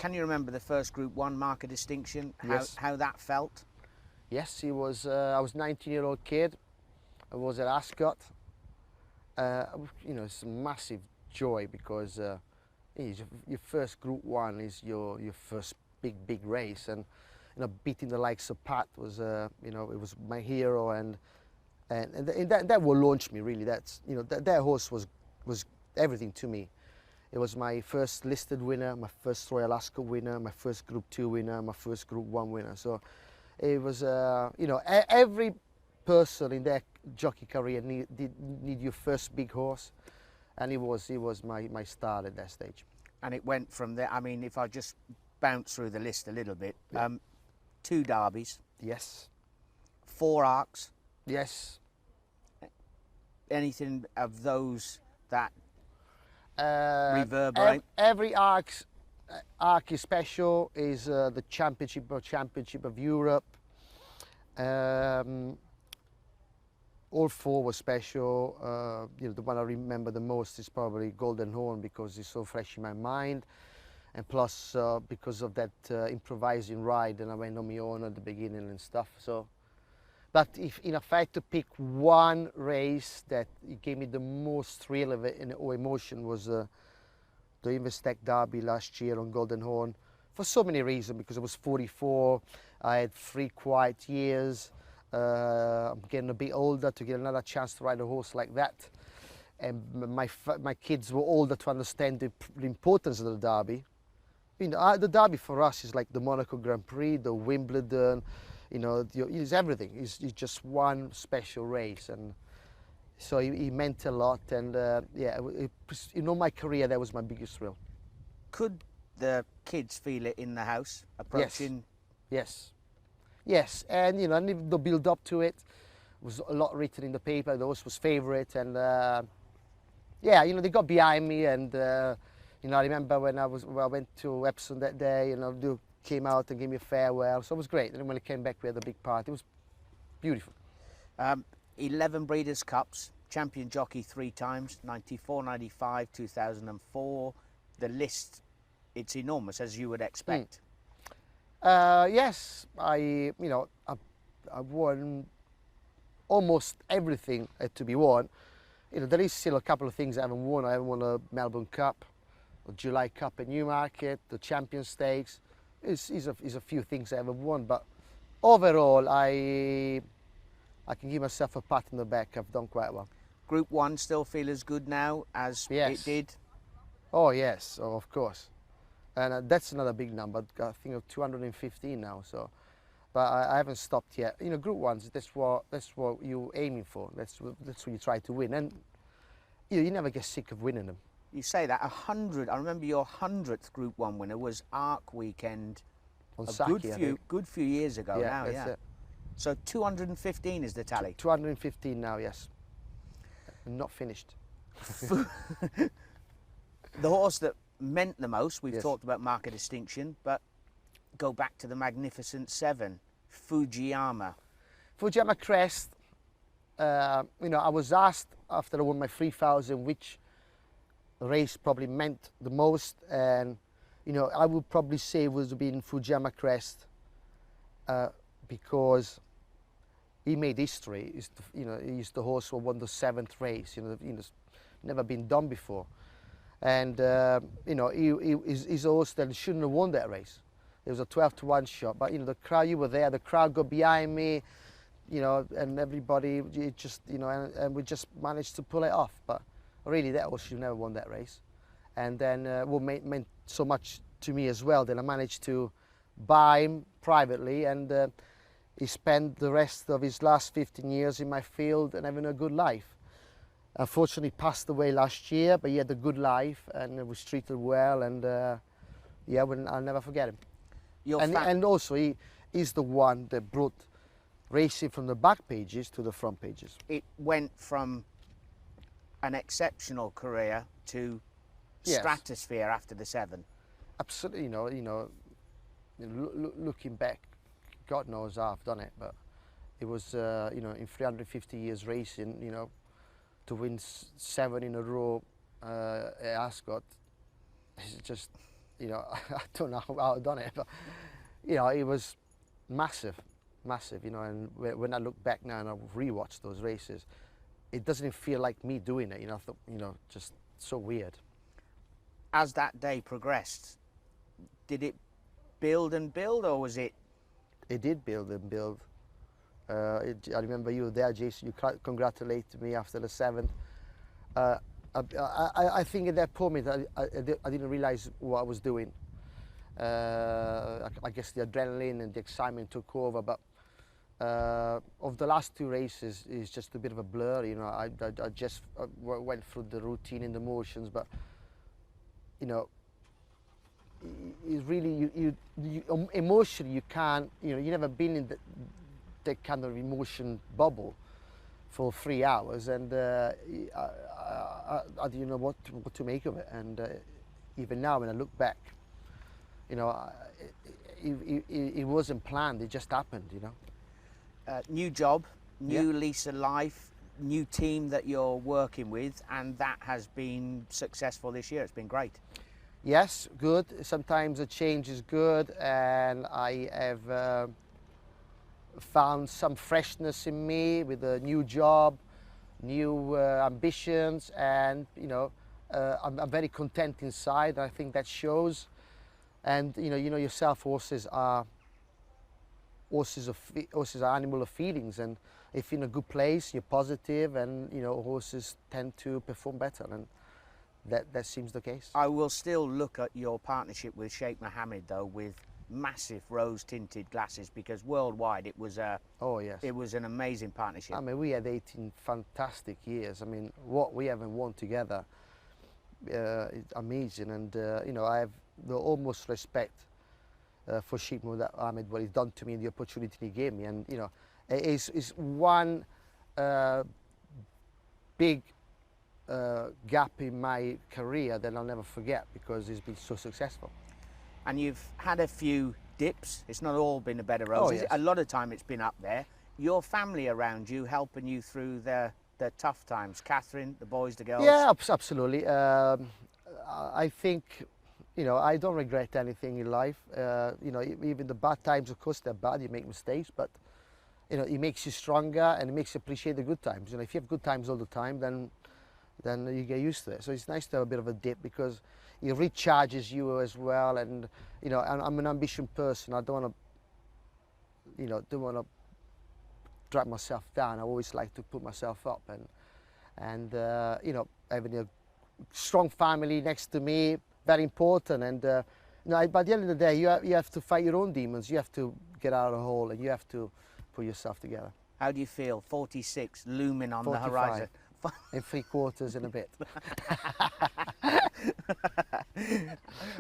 Can you remember the first Group 1 mark of distinction? Yes. How that felt? Yes, it was. I was 19-year-old kid. I was at Ascot. You know, it's a massive joy because your first Group 1 is your first big race, and you know, beating the likes of Pat was you know, it was my hero, and that will launch me really. That's, you know, that horse was everything to me. It was my first listed winner, my first Royal Ascot winner, my first Group 2 winner, my first Group 1 winner. So it was, you know, every person in their jockey career need your first big horse, and it was my start at that stage. And it went from there. I mean, if I just bounce through the list a little bit, Yeah. 2 derbies, Yes. 4 arcs. Yes. Anything of those that Reverberate. reverberate? Every arc is special. Is the championship of Europe. All 4 were special. You know, the one I remember the most is probably Golden Horn, because it's so fresh in my mind, and plus because of that improvising ride, and I went on my own at the beginning and stuff. So, but if I had to pick one race that gave me the most thrill of it or emotion, was the Investec Derby last year on Golden Horn, for so many reasons. Because I was 44, I had 3 quiet years. I'm getting a bit older to get another chance to ride a horse like that, and my kids were older to understand the importance of the Derby. You know, the Derby for us is like the Monaco Grand Prix, the Wimbledon. You know, it's everything. It's just one special race, and so it meant a lot. And yeah, in all my career, that was my biggest thrill. Could the kids feel it in the house approaching? Yes. Yes, and you know, and the build up to it was a lot written in the paper. The horse was favourite, and yeah, you know, they got behind me, and you know, I remember when I went to Epsom that day, you know, they came out and gave me a farewell, so it was great. And then when I came back, we had a big party. It was beautiful. 11 Breeders' Cups, champion jockey 3 times, 94, 95, 2004. The list, it's enormous, as you would expect. Yes, I won almost everything had to be won. You know, there is still a couple of things I haven't won. I haven't won a Melbourne Cup, a July Cup at Newmarket, the Champion Stakes. Is a few things I haven't won, but overall, I can give myself a pat on the back. I've done quite well. Group 1 still feel as good now as it did? Oh yes, oh, of course. And that's another big number. I think of 215 now. So, but I haven't stopped yet. You know, Group 1s. That's what you're aiming for. That's what you try to win, and you never get sick of winning them. You say that 100. I remember your 100th Group 1 winner was Arc Weekend. On a Saki, good few years ago now. That's Yeah. it. So 215 is the tally. 215 now. Yes. I'm not finished. The horse that meant the most, we've Yes. talked about mark of distinction, but go back to the Magnificent 7, Fujiyama. Fujiyama Crest. You know, I was asked after I won my 3,000 which race probably meant the most, and you know, I would probably say it was been Fujiyama Crest, because he made history. He's the horse who won the 7th race. You know, never been done before, and you know, he's a horse that shouldn't have won that race. It was a 12-to-1 shot, but you know, the crowd, you were there. The crowd got behind me, you know, and everybody just, you know, and we just managed to pull it off. But really, that horse should never won that race. And then what meant so much to me as well, that I managed to buy him privately, and he spent the rest of his last 15 years in my field and having a good life. Unfortunately, passed away last year, but he had a good life and was treated well, and yeah, I'll never forget him. And also, he's the one that brought racing from the back pages to the front pages. It went from an exceptional career to stratosphere after the 7. Absolutely, looking back, God knows how I've done it, but it was, you know, in 350 years racing, you know, to win 7 in a row at Ascot, you know, I don't know how I've done it, but you know, it was massive, massive, you know. And when I look back now and I rewatch those races, it doesn't feel like me doing it, you know. I thought, you know, just so weird. As that day progressed, did it build and build, or was it? It did build and build. I remember you were there, Jason. You congratulated me after the 7th. I think at that moment I didn't realize what I was doing. I guess the adrenaline and the excitement took over, but of the last 2 races is just a bit of a blur. You know, I just went through the routine and the motions, but you know, it's really you emotionally you can't. You know, you've never been in that kind of emotion bubble for 3 hours, and I didn't know what to make of it. And even now, when I look back, you know, it wasn't planned. It just happened. You know. New job, new lease of life, new team that you're working with, and that has been successful this year. It's been great. Yes, good. Sometimes a change is good, and I have found some freshness in me with a new job, new ambitions, and you know, I'm very content inside. I think that shows. And you know yourself, horses are animal of feelings, and if you're in a good place, you're positive, and you know, horses tend to perform better, and that seems the case. I will still look at your partnership with Sheikh Mohammed though with massive rose tinted glasses, because worldwide it was it was an amazing partnership. I mean, we had 18 fantastic years. I mean, what we haven't won together is amazing, and you know, I have the utmost respect for Sheikh Mohammed, what he's done to me, and the opportunity he gave me. And you know, is one big gap in my career that I'll never forget, because he's been so successful. And you've had a few dips. It's not all been a bed of roses. Oh, yes. A lot of time it's been up there. Your family around you helping you through the tough times. Catherine, the boys, the girls. Yeah, absolutely. I think, you know, I don't regret anything in life. You know, even the bad times, of course, they're bad. You make mistakes, but you know, it makes you stronger, and it makes you appreciate the good times. You know, if you have good times all the time, then you get used to it. So it's nice to have a bit of a dip, because it recharges you as well. And you know, I'm an ambitious person. I don't want to, you know, drag myself down. I always like to put myself up, and you know, having a strong family next to me, very important. And you know, by the end of the day, you have to fight your own demons. You have to get out of the hole, and you have to put yourself together. How do you feel? 46 looming on 45. the horizon. In 3/4 and a bit.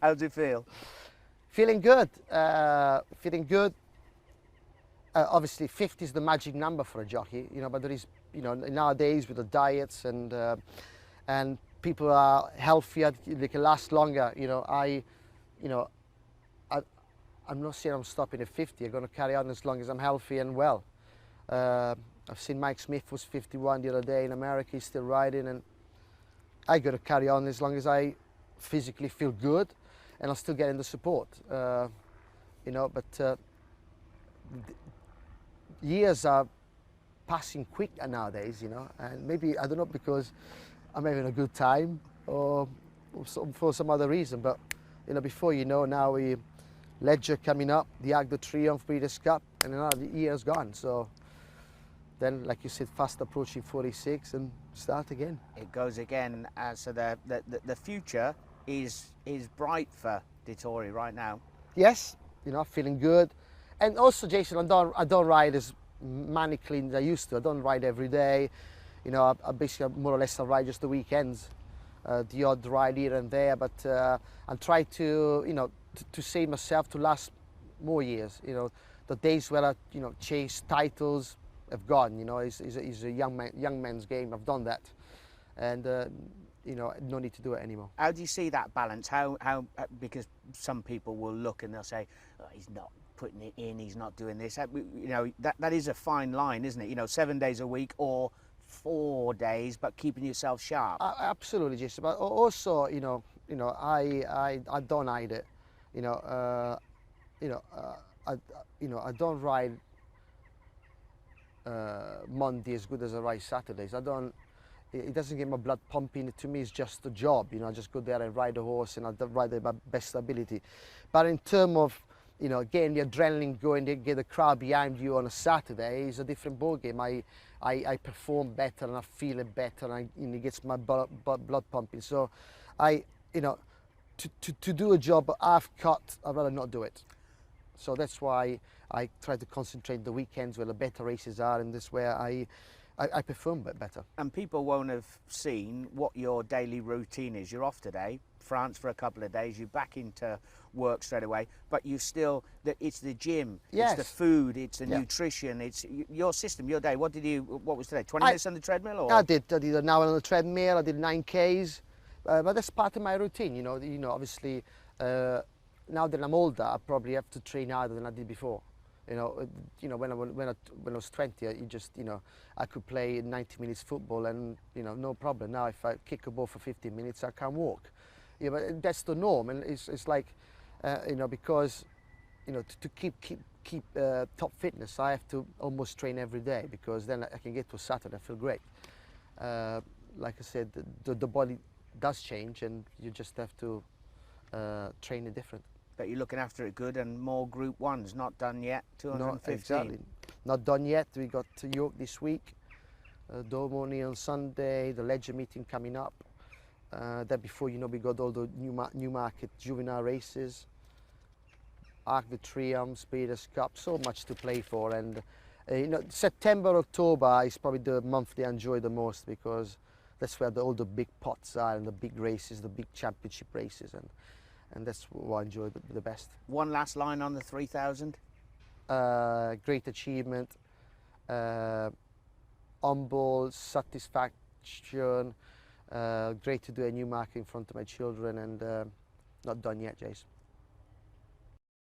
How do you feel? Feeling good. Feeling good. Obviously, 50 is the magic number for a jockey, you know. But there is, you know, nowadays with the diets and people are healthier, they can last longer. You know, I'm not saying I'm stopping at 50. I'm going to carry on as long as I'm healthy and well. I've seen Mike Smith was 51 the other day in America. He's still riding, and I got to carry on as long as I physically feel good, and I'm still getting the support. You know, but years are passing quick nowadays. You know, and maybe, I don't know, because I'm having a good time, or for some other reason. But you know, before you know, now we Ledger coming up, the Arc de Triomphe Breeders' Cup, and another year's gone. So then, like you said, fast approaching 46, and start again. It goes again. So the future is bright for Dettori right now. Yes, you know, feeling good. And also, Jason, I don't ride as manically as I used to. I don't ride every day. You know, I basically more or less I ride just the weekends, the odd ride here and there. But I try to, you know, to save myself to last more years. You know, the days where I, you know, chase titles have gone. You know, it's a young man's game. I've done that, and you know, no need to do it anymore. How do you see that balance? How because some people will look and they'll say, oh, he's not putting it in, he's not doing this. You know, that is a fine line, isn't it? You know, 7 days a week or 4 days, but keeping yourself sharp. Absolutely, Jason. But also, you know, you know, I don't hide it. You know, you know, I, you know, I don't ride Monday as good as I ride Saturdays. I don't. It doesn't get my blood pumping. To me, it's just a job. You know, I just go there and ride a horse, and I ride it at my best ability. But in terms of, you know, getting the adrenaline going, to get the crowd behind you on a Saturday is a different ball game. I perform better and I feel it better, and it gets my blood pumping. So, you know, to do a job half cut, I'd rather not do it. So that's why I try to concentrate the weekends where the better races are, and this where I perform better. And people won't have seen what your daily routine is. You're off today, France for a couple of days, you're back into work straight away, but you still, it's the gym, Yes. it's the food, it's the Yeah. nutrition, it's your system, your day. What was today, 20 minutes on the treadmill? Or? I did an hour on the treadmill, I did 9Ks, but that's part of my routine, you know, obviously, now that I'm older, I probably have to train harder than I did before. You know, when I was 20, you just, you know, I could play 90 minutes football and, you know, no problem. Now if I kick a ball for 15 minutes, I can't walk. Yeah, but that's the norm, and it's like, you know, because, you know, to keep top fitness, I have to almost train every day, because then I can get to Saturday, I feel great. Like I said, the body does change, and you just have to train it different. But you're looking after it good, and more Group 1s, not done yet, 215. No, exactly. Not done yet. We got York this week, Domoni on Sunday, the Ledger meeting coming up. Then before you know, we got all the Newmarket juvenile races, Arc de Triomphe, Breeders' Cup, so much to play for. And you know, September, October is probably the month they enjoy the most, because that's where all the big pots are, and the big races, the big championship races, and that's what I enjoy the best. One last line on the 3000. Great achievement, humble, satisfaction, great to do a new mark in front of my children, and not done yet, Jace.